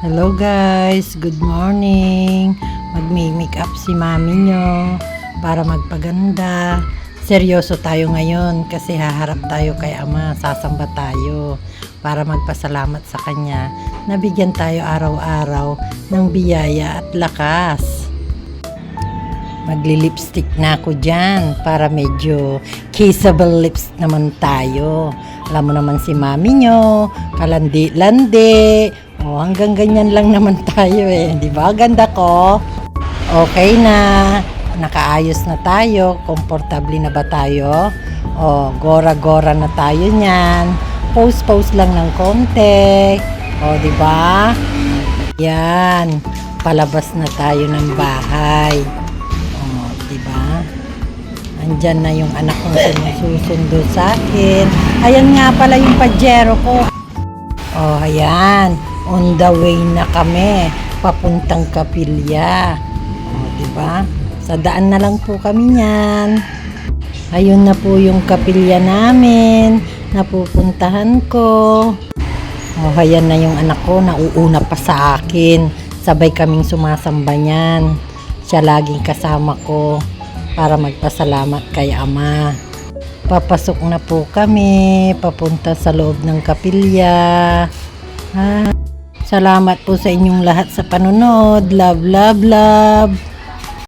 Hello guys, good morning. Magme-make up si mami nyo para magpaganda. Seryoso tayo ngayon kasi haharap tayo kay ama, sasamba tayo para magpasalamat sa kanya. Nabigyan tayo araw-araw ng biyaya at lakas. Magli-lipstick na ako dyan para medyo kissable lips naman tayo. Alam mo naman si mami nyo, kalandi-landi. Hanggang ganyan lang naman tayo di ba? Ganda ko. Okay na. Nakaayos na tayo. Komportable na ba tayo? Gora-gora na tayo niyan. Pose lang ng konti. Di ba? Yan. Palabas na tayo ng bahay. Di ba? Andyan na yung anak kong sumusundo sa akin. Ayan nga pala yung pajero ko. Ayan. On the way na kami. Papuntang Kapilya. Di ba? Sa daan na lang po kami niyan. Ayun na po yung Kapilya namin. Napupuntahan ko. Ayan na yung anak ko. Nauuna pa sa akin. Sabay kaming sumasamba niyan. Siya laging kasama ko para magpasalamat kay ama. Papasok na po kami. Papunta sa loob ng Kapilya. Salamat po sa inyong lahat sa panonood. Love, love, love.